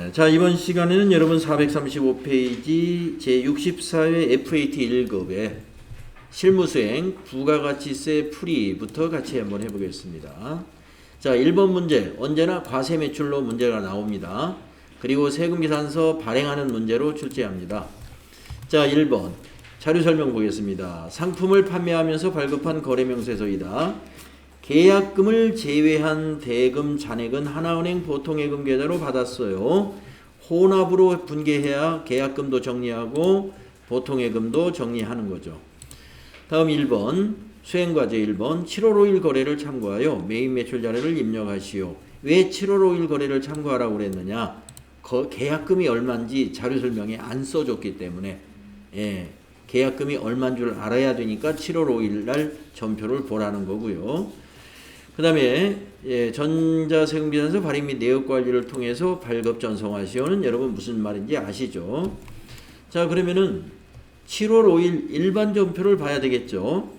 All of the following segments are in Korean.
자, 이번 시간에는 여러분 435페이지 제64회 FAT 1급의 실무수행 부가가치세 풀이부터 같이 한번 해보겠습니다. 자, 1번 문제, 언제나 과세 매출로 문제가 나옵니다. 그리고 세금계산서 발행하는 문제로 출제합니다. 자, 1번 자료 설명 보겠습니다. 상품을 판매하면서 발급한 거래명세서이다. 계약금을 제외한 대금 잔액은 하나은행 보통예금 계좌로 받았어요. 혼합으로 분계해야 계약금도 정리하고 보통예금도 정리하는 거죠. 다음 1번 수행과제 1번 7월 5일 거래를 참고하여 메인 매출 자료를 입력하시오. 왜 7월 5일 거래를 참고하라고 그랬느냐? 계약금이 얼마인지 자료 설명에 안 써줬기 때문에 계약금이 얼마인 줄 알아야 되니까 7월 5일 날 전표를 보라는 거고요. 그 다음에 전자세금계산서 발행 및 내역관리를 통해서 발급 전송하시오는 여러분 무슨 말인지 아시죠? 자, 그러면은 7월 5일 일반 전표를 봐야 되겠죠?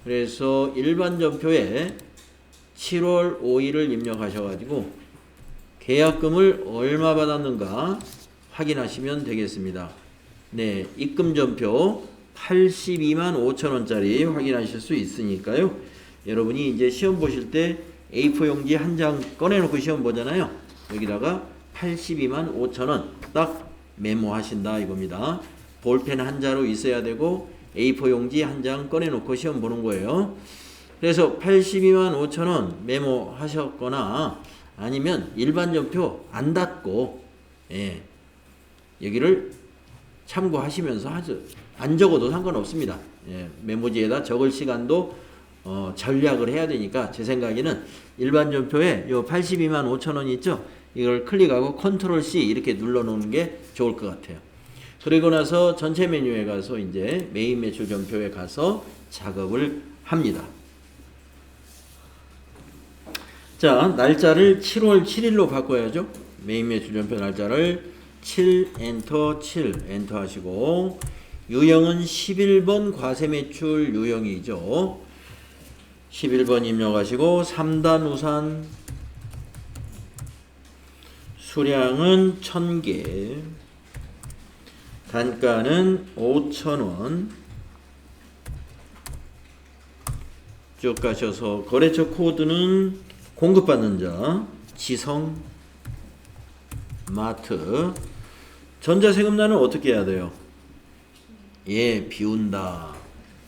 그래서 일반 전표에 7월 5일을 입력하셔가지고 계약금을 얼마 받았는가 확인하시면 되겠습니다. 입금 전표 82만 5천원짜리 확인하실 수 있으니까요. 여러분이 이제 시험 보실 때 A4 용지 한 장 꺼내놓고 시험 보잖아요. 여기다가 82만 5천원 딱 메모하신다 이겁니다. 볼펜 한 자로 있어야 되고 A4 용지 한 장 꺼내놓고 시험 보는 거예요. 그래서 82만 5천원 메모하셨거나 아니면 일반 전표 안 닫고 여기를 참고하시면서 하죠. 안 적어도 상관없습니다. 메모지에다 적을 시간도 전략을 해야 되니까 제 생각에는 일반 전표에 요 82만 5천원 있죠? 이걸 클릭하고 컨트롤 C 이렇게 눌러 놓는 게 좋을 것 같아요. 그리고 나서 전체 메뉴에 가서 이제 메인 매출 전표에 가서 작업을 합니다. 자, 날짜를 7월 7일로 바꿔야죠. 메인 매출 전표 날짜를 7 엔터 7 엔터 하시고 유형은 11번 과세 매출 유형이죠. 11번 입력하시고 3단 우산 수량은 1000개 단가는 5,000원 쭉 가셔서 거래처 코드는 공급받는 자 지성 마트 전자세금란은 어떻게 해야 돼요? 비운다.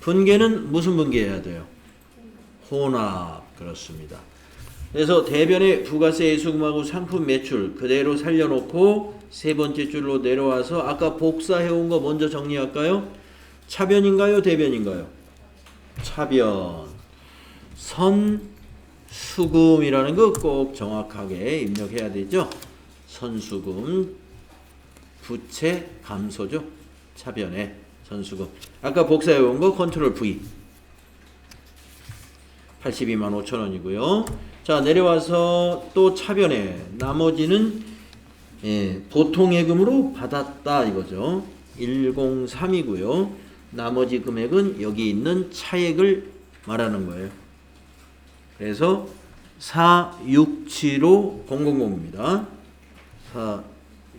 분계는 무슨 분계해야 돼요? 혼합. 그렇습니다. 그래서 대변의 부가세 예수금하고 상품 매출 그대로 살려놓고 세 번째 줄로 내려와서 아까 복사해온 거 먼저 정리할까요? 차변인가요? 대변인가요? 차변. 선수금이라는 거 꼭 정확하게 입력해야 되죠. 선수금 부채 감소죠. 차변에 선수금. 아까 복사해온 거 컨트롤 V 82만 5천원이고요. 자, 내려와서 또 차변에 나머지는 보통예금으로 받았다 이거죠. 103이고요. 나머지 금액은 여기 있는 차액을 말하는 거예요. 그래서 4675,000입니다.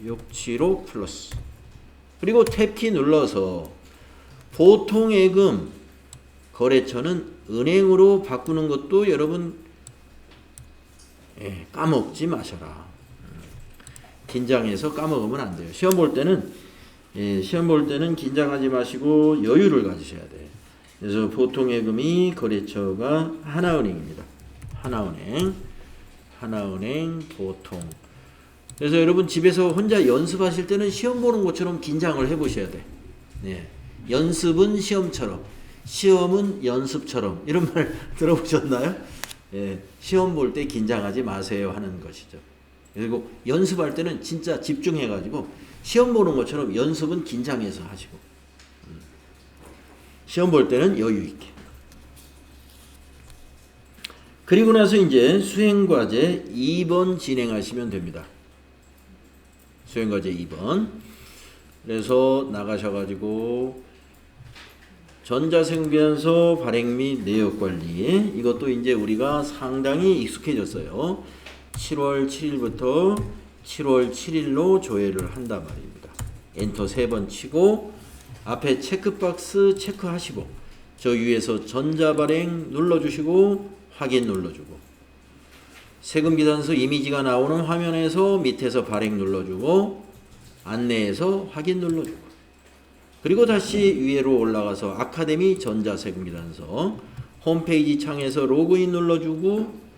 4675 플러스. 그리고 탭키 눌러서 보통예금 거래처는 은행으로 바꾸는 것도 여러분 까먹지 마셔라. 긴장해서 까먹으면 안 돼요. 시험 볼 때는 긴장하지 마시고 여유를 가지셔야 돼요. 그래서 보통예금이 거래처가 하나은행입니다. 하나은행 보통. 그래서 여러분 집에서 혼자 연습하실 때는 시험 보는 것처럼 긴장을 해보셔야 돼. 연습은 시험처럼, 시험은 연습처럼 이런 말 들어보셨나요? 시험 볼 때 긴장하지 마세요 하는 것이죠. 그리고 연습할 때는 진짜 집중해가지고 시험 보는 것처럼 연습은 긴장해서 하시고 시험 볼 때는 여유 있게. 그리고 나서 이제 수행과제 2번 진행하시면 됩니다. 수행과제 2번. 그래서 나가셔가지고 전자세금계산서 발행 및 내역관리 이것도 이제 우리가 상당히 익숙해졌어요. 7월 7일부터 7월 7일로 조회를 한단 말입니다. 엔터 3번 치고 앞에 체크박스 체크하시고 저 위에서 전자발행 눌러주시고 확인 눌러주고 세금계산서 이미지가 나오는 화면에서 밑에서 발행 눌러주고 안내에서 확인 눌러주고 그리고 다시 위로 올라가서 아카데미 전자세금계산서 홈페이지 창에서 로그인 눌러주고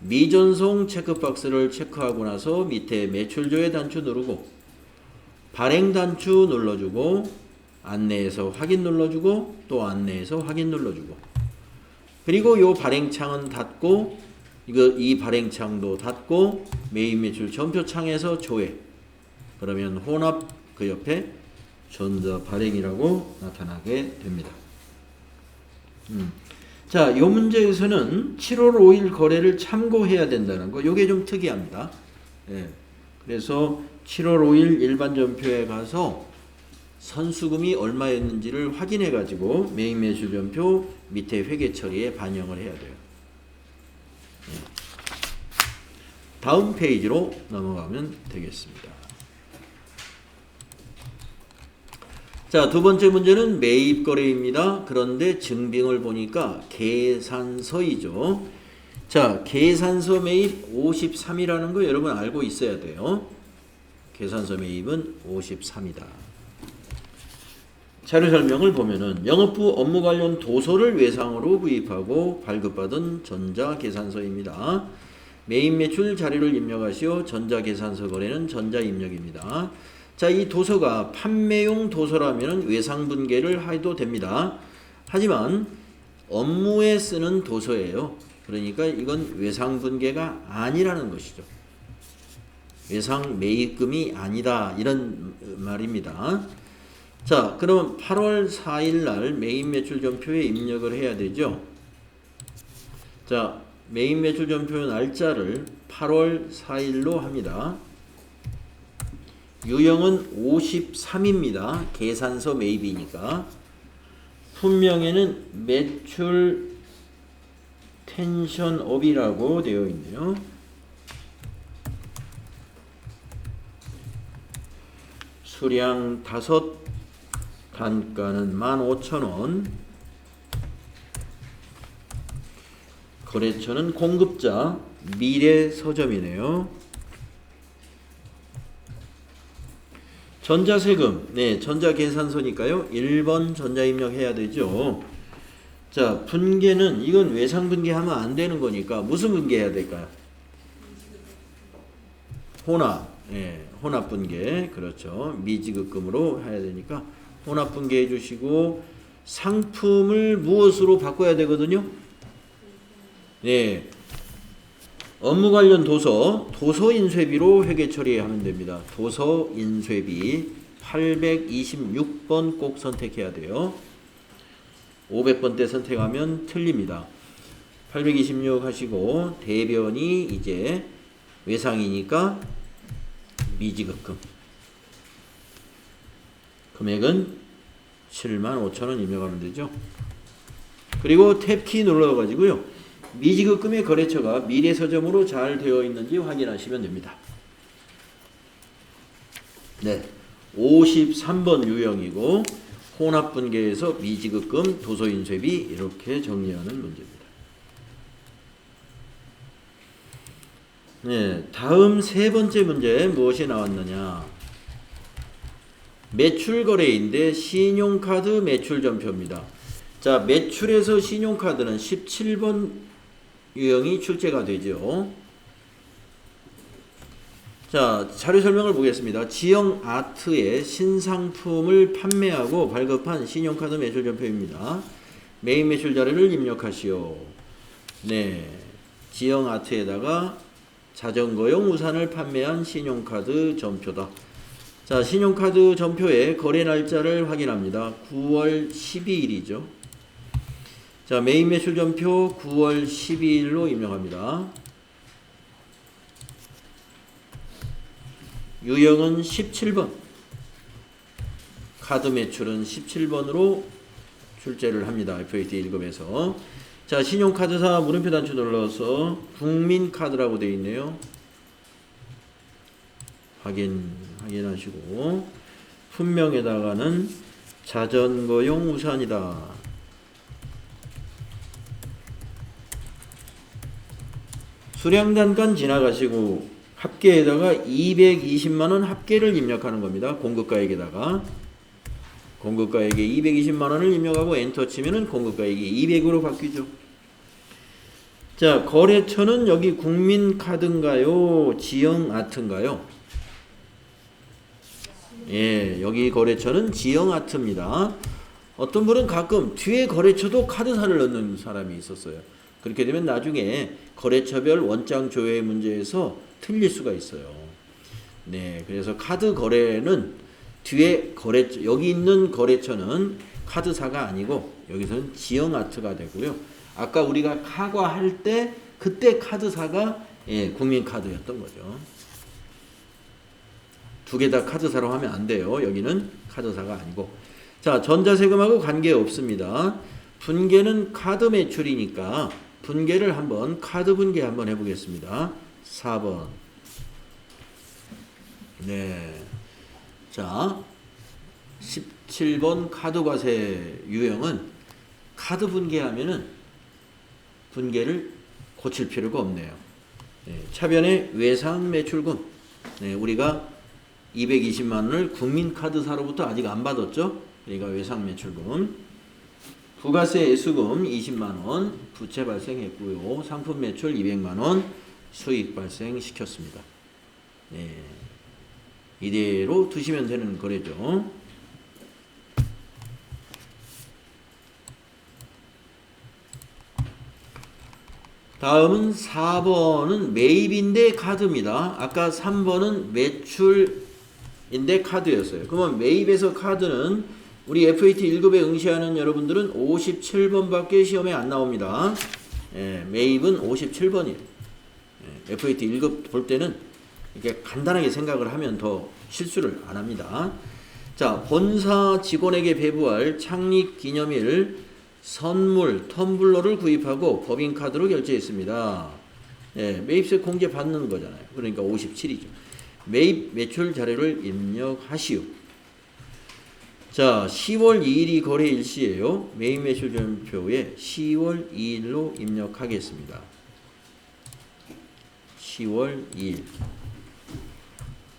미전송 체크박스를 체크하고 나서 밑에 매출조회 단추 누르고 발행 단추 눌러주고 안내에서 확인 눌러주고 또 안내에서 확인 눌러주고 그리고 요 발행창은 닫고 이 발행창도 닫고 메인 매출 전표 창에서 조회 그러면 혼합 그 옆에 전자 발행이라고 나타나게 됩니다. 자, 이 문제에서는 7월 5일 거래를 참고해야 된다는 거, 요게 좀 특이합니다. 예. 그래서 7월 5일 일반 전표에 가서 선수금이 얼마였는지를 확인해 가지고 메인 매출 전표 밑에 회계 처리에 반영을 해야 돼요. 예. 다음 페이지로 넘어가면 되겠습니다. 자, 두 번째 문제는 매입 거래입니다. 그런데 증빙을 보니까 계산서이죠. 자, 계산서 매입 53이라는 거 여러분 알고 있어야 돼요. 계산서 매입은 53이다. 자료 설명을 보면은 영업부 업무 관련 도서를 외상으로 구입하고 발급받은 전자계산서입니다. 메인 매출 자료를 입력하시오. 전자계산서 거래는 전자입력입니다. 자, 이 도서가 판매용 도서라면 외상분계를 해도 됩니다. 하지만 업무에 쓰는 도서예요. 그러니까 이건 외상분계가 아니라는 것이죠. 외상 매입금이 아니다 이런 말입니다. 자, 그럼 8월 4일 날 메인 매출 전표에 입력을 해야 되죠. 자, 메인 매출 전표 날짜를 8월 4일로 합니다. 유형은 53입니다. 계산서 매입이니까. 품명에는 매출 텐션업이라고 되어 있네요. 수량 5, 단가는 15,000원. 거래처는 공급자 미래서점이네요. 전자세금, 네, 전자계산서니까요. 1번 전자입력해야 되죠. 자, 분계는 이건 외상분계하면 안 되는 거니까 무슨 분계해야 될까요? 혼합, 예, 혼합분계, 그렇죠. 미지급금으로 해야 되니까 혼합분계 해주시고 상품을 무엇으로 바꿔야 되거든요? 네. 업무 관련 도서, 도서인쇄비로 회계 처리하면 됩니다. 도서인쇄비 826번 꼭 선택해야 돼요. 500번 때 선택하면 틀립니다. 826 하시고 대변이 이제 외상이니까 미지급금. 금액은 75,000원 입력하면 되죠. 그리고 탭키 눌러가지고요. 미지급금의 거래처가 미래서점으로 잘 되어 있는지 확인하시면 됩니다. 네, 53번 유형이고 혼합분계에서 미지급금, 도서인쇄비 이렇게 정리하는 문제입니다. 네, 다음 세 번째 문제 무엇이 나왔느냐? 매출거래인데 신용카드 매출전표입니다. 자, 매출에서 신용카드는 17번 유형이 출제가 되죠. 자, 자료 설명을 보겠습니다. 지영 아트의 신상품을 판매하고 발급한 신용카드 매출전표입니다. 메인 매출 자료를 입력하시오. 네, 지영 아트에다가 자전거용 우산을 판매한 신용카드 전표다. 자, 신용카드 전표의 거래 날짜를 확인합니다. 9월 12일이죠. 자, 메인 매출 전표 9월 12일로 입력합니다. 유형은 17번. 카드 매출은 17번으로 출제를 합니다. FAT 1급에서. 자, 신용카드사 물음표 단추 눌러서 국민카드라고 되어 있네요. 확인하시고 품명에다가는 자전거용 우산이다. 수량단가는 지나가시고 합계에다가 220만원 합계를 입력하는 겁니다. 공급가액에다가 공급가액에 220만원을 입력하고 엔터 치면은 공급가액이 200으로 바뀌죠. 자, 거래처는 여기 국민카드인가요? 지영아트인가요? 예, 여기 거래처는 지영아트입니다. 어떤 분은 가끔 뒤에 거래처도 카드사를 넣는 사람이 있었어요. 그렇게 되면 나중에 거래처별 원장 조회 문제에서 틀릴 수가 있어요. 네, 그래서 카드 거래는 뒤에 거래처, 여기 있는 거래처는 카드사가 아니고 여기서는 지영아트가 되고요. 아까 우리가 카과할 때 그때 카드사가 예, 국민카드였던 거죠. 두 개 다 카드사로 하면 안 돼요. 여기는 카드사가 아니고. 자, 전자세금하고 관계 없습니다. 분계는 카드 매출이니까 분계를 한번 카드 분계 한번 해보겠습니다. 4번. 네. 자, 17번 카드과세 유형은 카드 분계하면은 분계를 고칠 필요가 없네요. 네, 차변의 외상 매출금. 네, 우리가 220만 원을 국민카드사로부터 아직 안 받았죠? 그러니까 외상 매출금. 부가세 애수금 20만 원 부채 발생했고요. 상품 매출 200만 원 수익 발생시켰습니다. 네. 이대로 두시면 되는 거래죠. 다음은 4번은 매입인데 카드입니다. 아까 3번은 매출인데 카드였어요. 그러면 매입에서 카드는 우리 FAT 1급에 응시하는 여러분들은 57번밖에 시험에 안 나옵니다. 예, 매입은 57번이에요. 예, FAT 1급 볼 때는 이렇게 간단하게 생각을 하면 더 실수를 안 합니다. 자, 본사 직원에게 배부할 창립 기념일 선물 텀블러를 구입하고 법인카드로 결제했습니다. 예, 매입세 공제 받는 거잖아요. 그러니까 57이죠. 매입 매출 자료를 입력하시오. 자, 10월 2일이 거래 일시예요. 매입 매출 전표에 10월 2일로 입력하겠습니다. 10월 2일.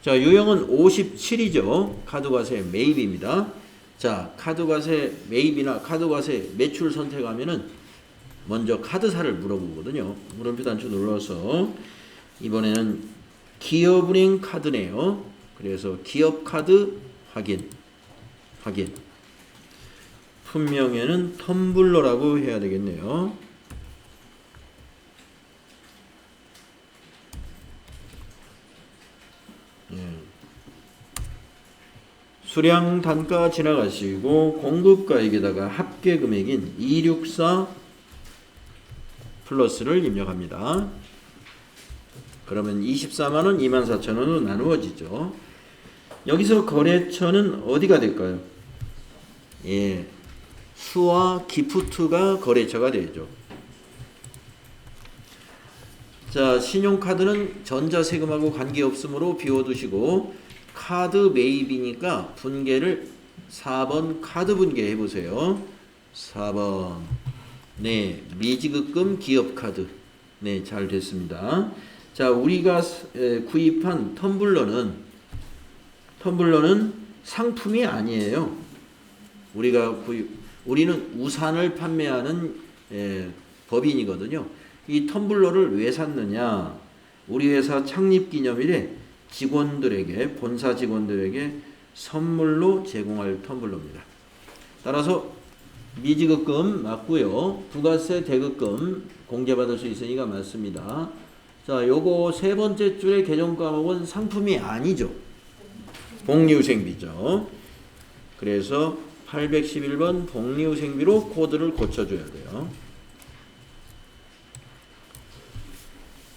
자, 유형은 57이죠. 카드과세 매입입니다. 자, 카드과세 매입이나 카드과세 매출 선택하면은 먼저 카드사를 물어보거든요. 물음표 단추 눌러서 이번에는 기업은행 카드네요. 그래서 기업카드 확인. 품명에는 텀블러라고 해야 되겠네요. 예. 수량 단가 지나가시고 공급가액에다가 합계 금액인 264 플러스를 입력합니다. 그러면 24만원, 24,000원으로 나누어지죠. 여기서 거래처는 어디가 될까요? 예, 수와 기프트가 거래처가 되죠. 자, 신용카드는 전자세금하고 관계없으므로 비워두시고 카드 매입이니까 분계를 4번 카드 분계 해보세요. 4번. 네, 미지급금 기업카드. 네, 잘 됐습니다. 자, 우리가 구입한 텀블러는 상품이 아니에요. 우리는 우산을 판매하는 법인이거든요. 이 텀블러를 왜 샀느냐? 우리 회사 창립 기념일에 직원들에게, 본사 직원들에게 선물로 제공할 텀블러입니다. 따라서 미지급금 맞고요. 부가세 대급금 공제받을 수 있으니까 맞습니다. 자, 요거 세 번째 줄의 개정 과목은 상품이 아니죠. 복리후생비죠. 그래서 811번 복리후생비로 코드를 고쳐줘야 돼요.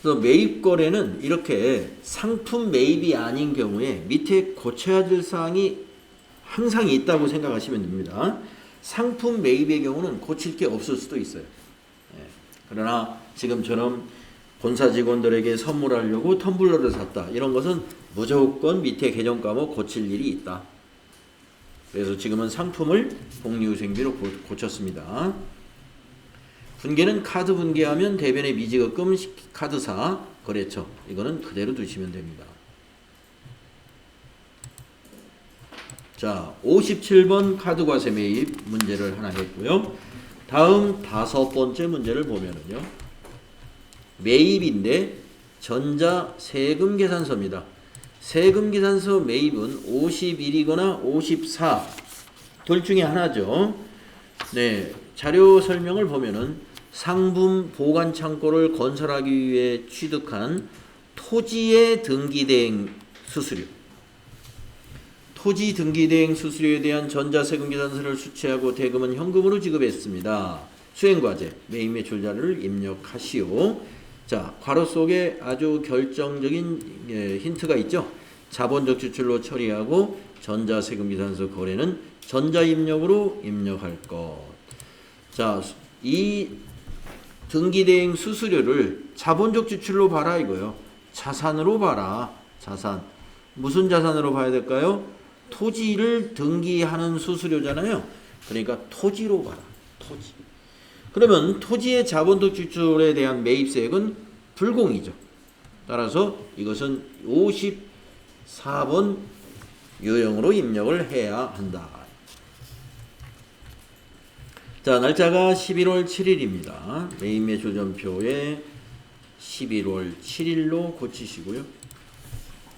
그래서 매입거래는 이렇게 상품 매입이 아닌 경우에 밑에 고쳐야 될 사항이 항상 있다고 생각하시면 됩니다. 상품 매입의 경우는 고칠 게 없을 수도 있어요. 그러나 지금처럼 본사 직원들에게 선물하려고 텀블러를 샀다. 이런 것은 무조건 밑에 계정 과목 고칠 일이 있다. 그래서 지금은 상품을 복리후생비로 고쳤습니다. 분계는 카드 분계하면 대변의 미지급금 카드사 거래처 이거는 그대로 두시면 됩니다. 자, 57번 카드과세 매입 문제를 하나 했고요. 다음 5번째 문제를 보면은요. 매입인데 전자 세금 계산서입니다. 세금 계산서 매입은 51이거나 54 둘 중에 하나죠. 네, 자료 설명을 보면은 상품 보관 창고를 건설하기 위해 취득한 토지의 등기대행 수수료, 토지 등기대행 수수료에 대한 전자세금 계산서를 수취하고 대금은 현금으로 지급했습니다. 수행과제 매입매출 자료를 입력하시오. 자, 괄호 속에 아주 결정적인 힌트가 있죠. 자본적 지출로 처리하고 전자세금 계산서 거래는 전자입력으로 입력할 것. 자, 이 등기대행 수수료를 자본적 지출로 봐라 이거요. 자산으로 봐라. 자산. 무슨 자산으로 봐야 될까요? 토지를 등기하는 수수료잖아요. 그러니까 토지로 봐라. 토지. 그러면 토지의 자본적 지출에 대한 매입세액은 불공이죠. 따라서 이것은 54번 유형으로 입력을 해야 한다. 자, 날짜가 11월 7일입니다. 매입매출전표에 11월 7일로 고치시고요.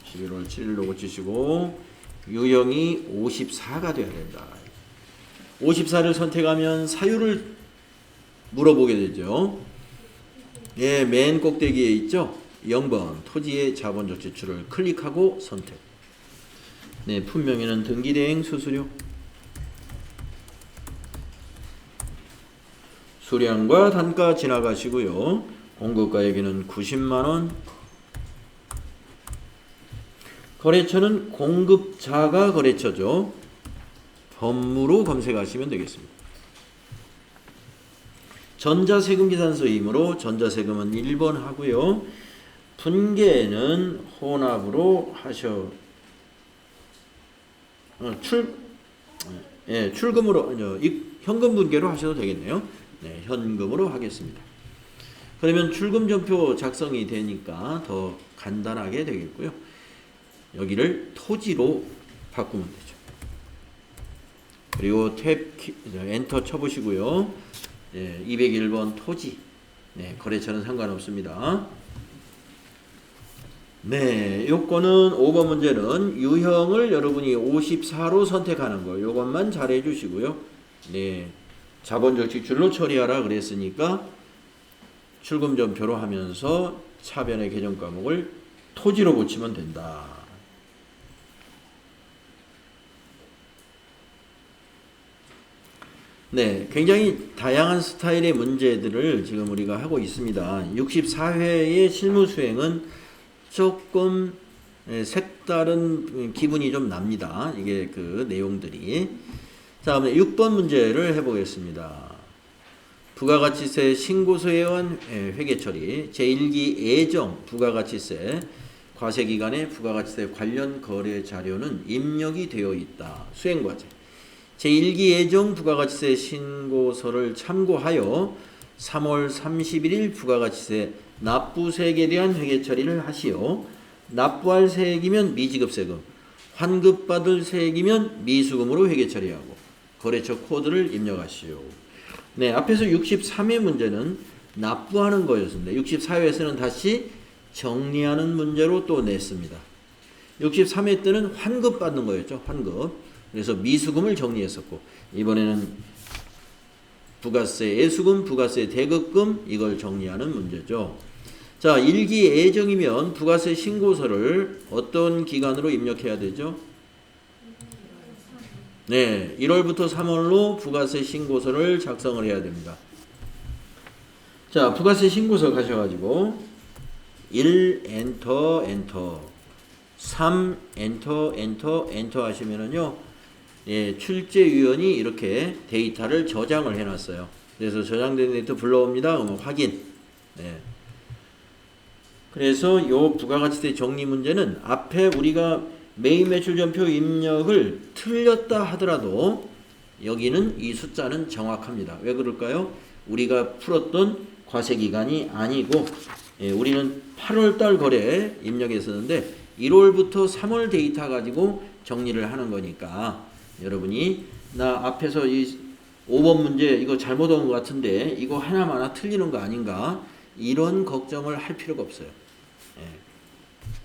11월 7일로 고치시고 유형이 54가 돼야 된다. 54를 선택하면 사유를 물어보게 되죠. 예, 맨 꼭대기에 있죠. 0번 토지의 자본적 지출을 클릭하고 선택. 네, 품명에는 등기대행 수수료. 수량과 단가 지나가시고요. 공급가액에는 90만원. 거래처는 공급자가 거래처죠. 법무로 검색하시면 되겠습니다. 전자세금 계산서이므로 전자세금은 1번 하고요. 분계는 혼합으로 출금으로 현금 분계로 하셔도 되겠네요. 네, 현금으로 하겠습니다. 그러면 출금전표 작성이 되니까 더 간단하게 되겠고요. 여기를 토지로 바꾸면 되죠. 그리고 탭 엔터 쳐보시고요. 네, 201번 토지. 네, 거래처는 상관없습니다. 네, 요거는 5번 문제는 유형을 여러분이 54로 선택하는 거. 요것만 잘 해주시고요. 네, 자본적 지출로 처리하라 그랬으니까 출금전표로 하면서 차변의 계정 과목을 토지로 고치면 된다. 네, 굉장히 다양한 스타일의 문제들을 지금 우리가 하고 있습니다. 64회의 실무 수행은 조금 색다른 기분이 좀 납니다. 이게 그 내용들이. 자, 그럼 6번 문제를 해보겠습니다. 부가가치세 신고서에 의한 회계 처리, 제1기 예정 부가가치세 과세기간에 부가가치세 관련 거래 자료는 입력이 되어 있다. 수행과제. 제1기 예정 부가가치세 신고서를 참고하여 3월 31일 부가가치세 납부세액에 대한 회계 처리를 하시오. 납부할 세액이면 미지급세금, 환급받을 세액이면 미수금으로 회계 처리하고 거래처 코드를 입력하시오. 네, 앞에서 63회 문제는 납부하는 거였습니다. 64회에서는 다시 정리하는 문제로 또 냈습니다. 63회 때는 환급받는 거였죠. 환급. 그래서 미수금을 정리했었고 이번에는 부가세 예수금, 부가세 대급금 이걸 정리하는 문제죠. 자, 1기 예정이면 부가세 신고서를 어떤 기간으로 입력해야 되죠? 네, 1월부터 3월로 부가세 신고서를 작성을 해야 됩니다. 자, 부가세 신고서 가셔가지고 1 엔터 엔터 3 엔터 엔터 엔터 하시면은요, 예, 출제위원이 이렇게 데이터를 저장을 해놨어요. 그래서 저장된 데이터 불러옵니다. 그러면 확인. 네. 그래서 요 부가가치세 정리 문제는 앞에 우리가 매입 매출 전표 입력을 틀렸다 하더라도 여기는 이 숫자는 정확합니다. 왜 그럴까요? 우리가 풀었던 과세기간이 아니고 우리는 8월달 거래 입력했었는데 1월부터 3월 데이터 가지고 정리를 하는 거니까 여러분이 나 앞에서 이 5번 문제 이거 잘못 온 것 같은데 이거 하나마나 틀리는 거 아닌가 이런 걱정을 할 필요가 없어요.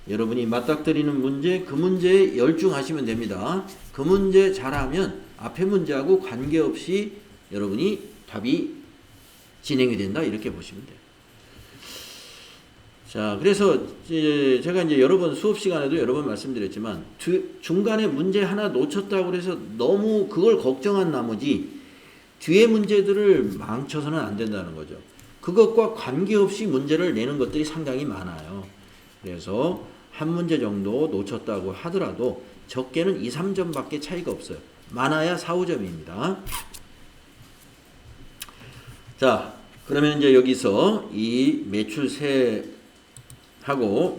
여러분이 맞닥뜨리는 문제 그 문제에 열중하시면 됩니다. 그 문제 잘하면 앞에 문제하고 관계없이 여러분이 답이 진행이 된다 이렇게 보시면 돼요. 자, 그래서 제가 이제 여러 번 수업 시간에도 여러 번 말씀드렸지만 중간에 문제 하나 놓쳤다고 해서 너무 그걸 걱정한 나머지 뒤에 문제들을 망쳐서는 안 된다는 거죠. 그것과 관계없이 문제를 내는 것들이 상당히 많아요. 그래서 한 문제 정도 놓쳤다고 하더라도 적게는 2, 3점밖에 차이가 없어요. 많아야 4, 5점입니다. 자, 그러면 이제 여기서 이 매출세하고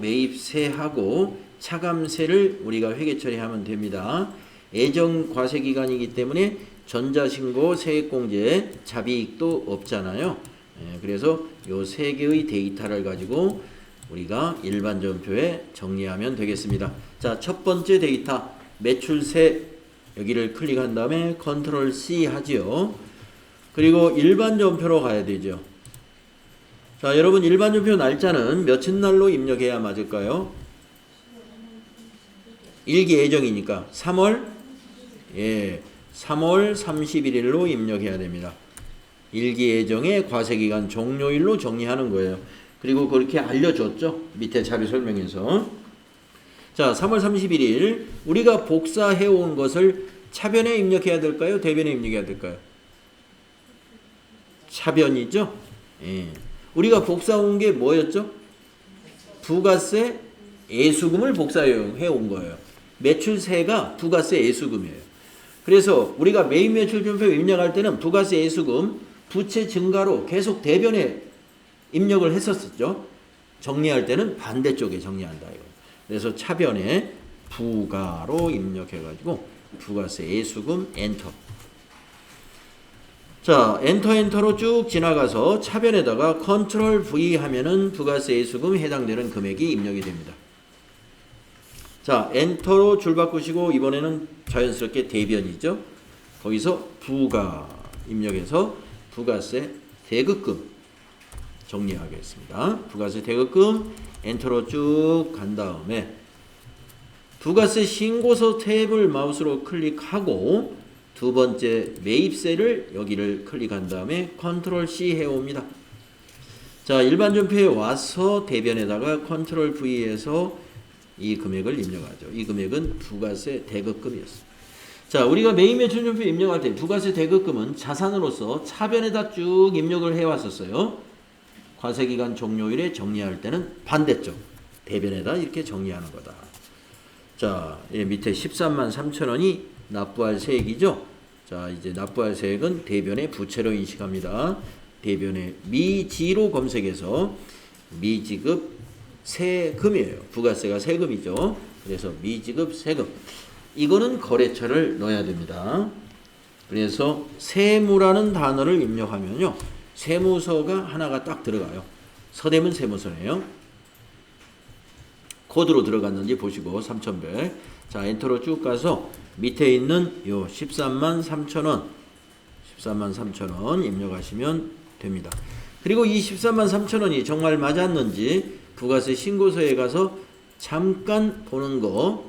매입세하고 차감세를 우리가 회계 처리하면 됩니다. 예정 과세기간이기 때문에 전자신고, 세액공제, 자비익도 없잖아요. 그래서 요 세 개의 데이터를 가지고 우리가 일반 전표에 정리하면 되겠습니다. 자, 첫 번째 데이터 매출세 여기를 클릭한 다음에 컨트롤 C 하지요. 그리고 일반 전표로 가야 되죠. 자, 여러분 일반 전표 날짜는 며칠 날로 입력해야 맞을까요? 일기 예정이니까 3월 31일로 입력해야 됩니다. 일기 예정의 과세기간 종료일로 정리하는 거예요. 그리고 그렇게 알려줬죠. 밑에 자료 설명에서. 자, 3월 31일 우리가 복사해온 것을 차변에 입력해야 될까요? 대변에 입력해야 될까요? 차변이죠. 우리가 복사해온 게 뭐였죠? 부가세 예수금을 복사해온 거예요. 매출세가 부가세 예수금이에요. 그래서 우리가 매입 매출 전표 입력할 때는 부가세 예수금 부채 증가로 계속 대변에 입력을 했었죠. 정리할 때는 반대쪽에 정리한다. 그래서 차변에 부가로 입력해가지고 부가세 예수금 엔터. 자, 엔터로 쭉 지나가서 차변에다가 컨트롤 V 하면은 부가세 예수금 해당되는 금액이 입력이 됩니다. 자, 엔터로 줄 바꾸시고 이번에는 자연스럽게 대변이죠. 거기서 부가 입력해서 부가세 대급금 정리하겠습니다. 부가세 대급금 엔터로 쭉 간 다음에 부가세 신고서 탭을 마우스로 클릭하고 두 번째 매입세를 여기를 클릭한 다음에 컨트롤 C 해옵니다. 자, 일반 전표에 와서 대변에다가 컨트롤 V에서 이 금액을 입력하죠. 이 금액은 부가세 대급금이었습니다. 자, 우리가 매입 매출 전표 입력할 때 부가세 대급금은 자산으로서 차변에다 쭉 입력을 해왔었어요. 과세기간 종료일에 정리할 때는 반대쪽 대변에다 이렇게 정리하는 거다. 자, 밑에 13만 3천 원이 납부할 세액이죠. 자, 이제 납부할 세액은 대변의 부채로 인식합니다. 대변의 미지로 검색해서 미지급 세금이에요. 부가세가 세금이죠. 그래서 미지급 세금. 이거는 거래처를 넣어야 됩니다. 그래서 세무라는 단어를 입력하면요. 세무서가 하나가 딱 들어가요. 서대문 세무서네요. 코드로 들어갔는지 보시고 3,100. 자, 엔터로 쭉 가서 밑에 있는 요 13만 3천 원 13만 3천 원 입력하시면 됩니다. 그리고 이 13만 3천 원이 정말 맞았는지 부가세 신고서에 가서 잠깐 보는 거,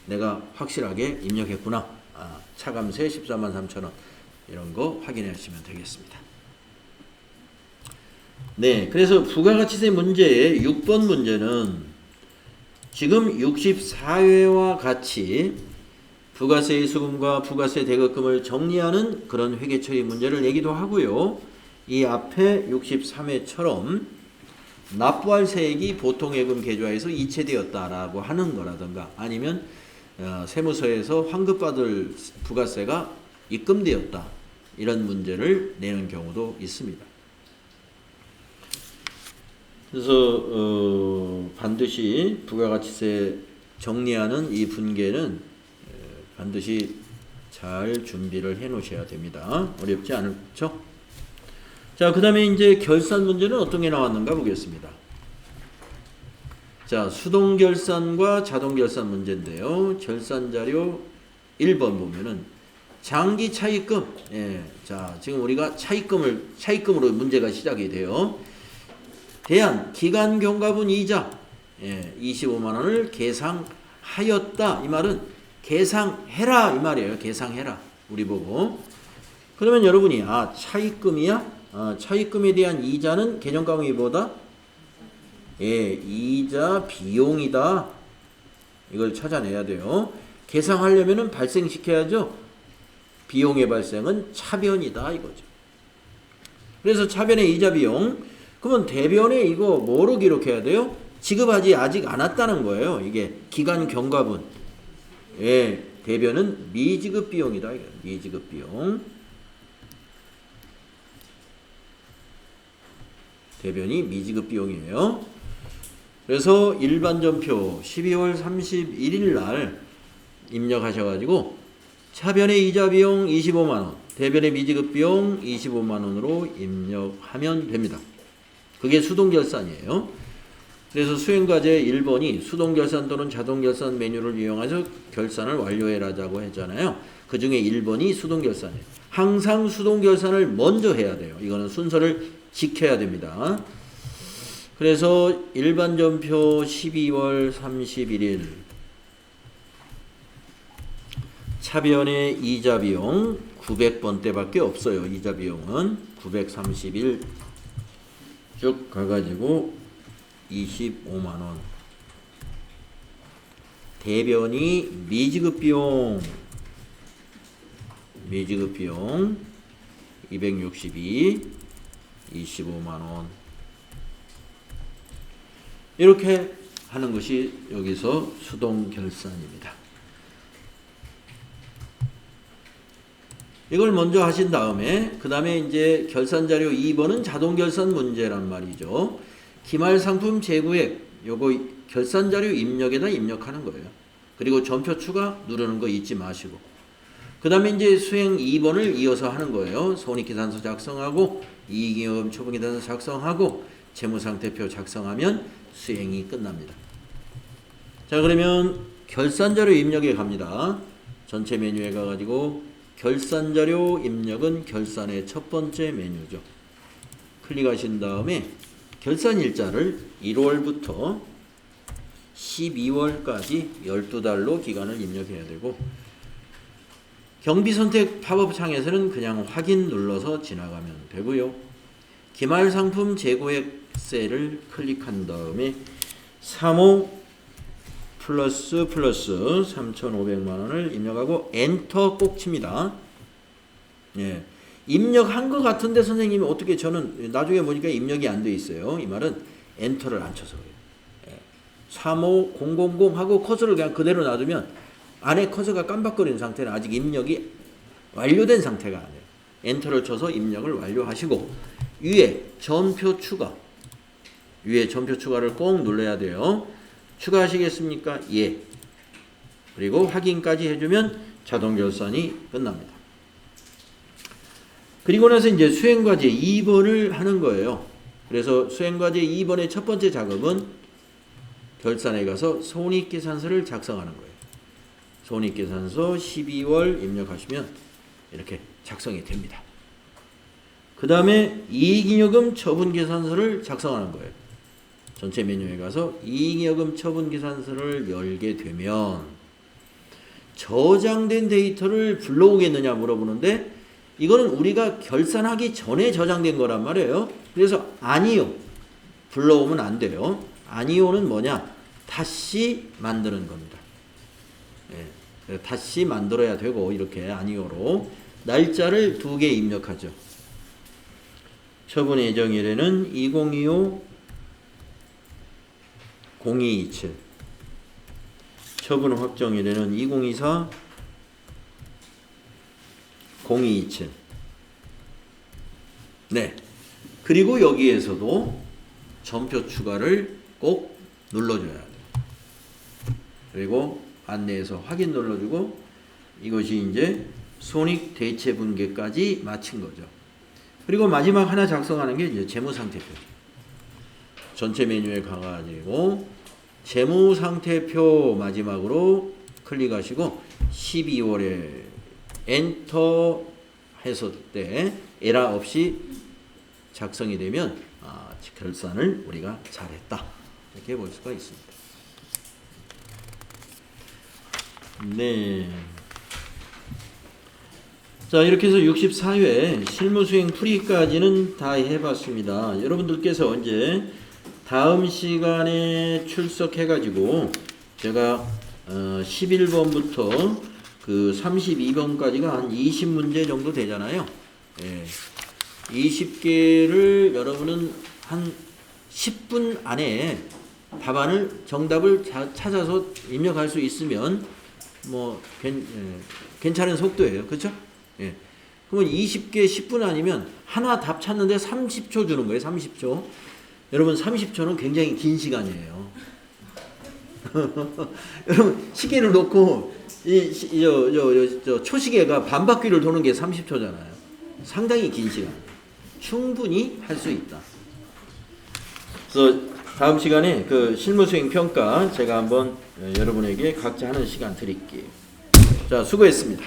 내가 확실하게 입력했구나. 차감세 14만 3천 원 이런 거 확인하시면 되겠습니다. 네, 그래서 부가가치세 문제의 6번 문제는 지금 64회와 같이 부가세 예수금과 부가세 대급금을 정리하는 그런 회계처리 문제를 내기도 하고요. 이 앞에 63회처럼 납부할 세액이 보통예금 계좌에서 이체되었다라고 하는 거라든가 아니면 세무서에서 환급받을 부가세가 입금되었다 이런 문제를 내는 경우도 있습니다. 그래서 반드시 부가가치세 정리하는 이 분계는 반드시 잘 준비를 해 놓으셔야 됩니다. 어렵지 않죠? 자, 그 다음에 이제 결산 문제는 어떤 게 나왔는가 보겠습니다. 자, 수동 결산과 자동 결산 문제인데요. 결산 자료 1번 보면은 장기 차입금. 예. 자, 지금 우리가 차입금으로 문제가 시작이 돼요. 대안 기간 경과분 이자 25만 원을 계상하였다. 이 말은 계상해라 이 말이에요. 계상해라. 우리 보고. 그러면 여러분이 차입금이야? 차입금에 대한 이자는 개정과목이 뭐다? 이자 비용이다. 이걸 찾아내야 돼요. 계상하려면은 발생시켜야죠. 비용의 발생은 차변이다 이거죠. 그래서 차변의 이자 비용. 그러면 대변에 이거 뭐로 기록해야 돼요? 지급하지 아직 않았다는 거예요. 이게 기간 경과분. 대변은 미지급 비용이다. 미지급 비용. 대변이 미지급 비용이에요. 그래서 일반전표 12월 31일 날 입력하셔가지고 차변의 이자 비용 25만 원, 대변의 미지급 비용 25만 원으로 입력하면 됩니다. 그게 수동결산이에요. 그래서 수행과제 1번이 수동결산 또는 자동결산 메뉴를 이용해서 결산을 완료해라자고 했잖아요. 그 중에 1번이 수동결산이에요. 항상 수동결산을 먼저 해야 돼요. 이거는 순서를 지켜야 됩니다. 그래서 일반전표 12월 31일 차변의 이자 비용 900번대밖에 없어요. 이자 비용은 931 쭉 가가지고 25만 원. 대변이 미지급 비용 262 25만 원. 이렇게 하는 것이 여기서 수동 결산입니다. 이걸 먼저 하신 다음에 그 다음에 이제 결산 자료 2번은 자동 결산 문제란 말이죠. 기말 상품 재구액 요거 결산 자료 입력에다 입력하는 거예요. 그리고 전표 추가 누르는 거 잊지 마시고. 그 다음에 이제 수행 2번을 이어서 하는 거예요. 손익계산서 작성하고 이익잉여금 처분계산서 작성하고 재무상태표 작성하면 수행이 끝납니다. 자, 그러면 결산자료 입력에 갑니다. 전체 메뉴에 가가지고 결산자료 입력은 결산의 첫 번째 메뉴죠. 클릭하신 다음에 결산일자를 1월부터 12월까지 12달로 기간을 입력해야 되고 경비선택 팝업 창에서는 그냥 확인 눌러서 지나가면 되고요. 기말상품 재고액세를 클릭한 다음에 3호 플러스 3,500만 원을 입력하고 엔터 꼭 칩니다. 입력한 것 같은데 선생님이 어떻게 저는 나중에 보니까 입력이 안 돼 있어요. 이 말은 엔터를 안 쳐서 그래요. 35000 하고 커서를 그냥 그대로 놔두면 안에 커서가 깜박거리는 상태는 아직 입력이 완료된 상태가 아니에요. 엔터를 쳐서 입력을 완료하시고 위에 전표 추가 위에 전표 추가를 꼭 눌러야 돼요. 추가하시겠습니까? 예. 그리고 확인까지 해주면 자동 결산이 끝납니다. 그리고 나서 이제 수행과제 2번을 하는 거예요. 그래서 수행과제 2번의 첫 번째 작업은 결산에 가서 손익계산서를 작성하는 거예요. 손익계산서 12월 입력하시면 이렇게 작성이 됩니다. 그 다음에 이익잉여금 처분계산서를 작성하는 거예요. 전체 메뉴에 가서 이익잉여금 처분계산서를 열게 되면 저장된 데이터를 불러오겠느냐 물어보는데 이거는 우리가 결산하기 전에 저장된 거란 말이에요. 그래서 아니요. 불러오면 안 돼요. 아니요는 뭐냐? 다시 만드는 겁니다. 다시 만들어야 되고 이렇게 아니요로 날짜를 2개 입력하죠. 처분 예정일에는 2025 0227 처분 확정일에는 2024 0227 네. 그리고 여기에서도 점표 추가를 꼭 눌러줘야 돼. 그리고 안내에서 확인 눌러주고 이것이 이제 손익 대체 분계까지 마친 거죠. 그리고 마지막 하나 작성하는 게 이제 재무상태표죠. 전체 메뉴에 가가지고 재무상태표 마지막으로 클릭하시고 12월에 엔터 했을 때 에러 없이 작성이 되면 결산을 우리가 잘했다 이렇게 볼 수가 있습니다. 네. 자, 이렇게 해서 64회 실무수행 풀이까지는 다 해봤습니다. 여러분들께서 언제 다음 시간에 출석해가지고 제가 11번부터 그 32번까지가 한 20문제 정도 되잖아요. 예. 20개를 여러분은 한 10분 안에 답안을 정답을 찾아서 입력할 수 있으면 뭐 괜찮은 속도예요. 그렇죠? 예. 그러면 20개 10분 아니면 하나 답 찾는데 30초 주는 거예요. 30초. 여러분 30초는 굉장히 긴 시간이에요. 여러분 시계를 놓고 저 초시계가 반바퀴를 도는 게 30초잖아요. 상당히 긴 시간. 충분히 할 수 있다. 그래서 다음 시간에 그 실무수행 평가 제가 한번 여러분에게 각자 하는 시간 드릴게요. 자, 수고했습니다.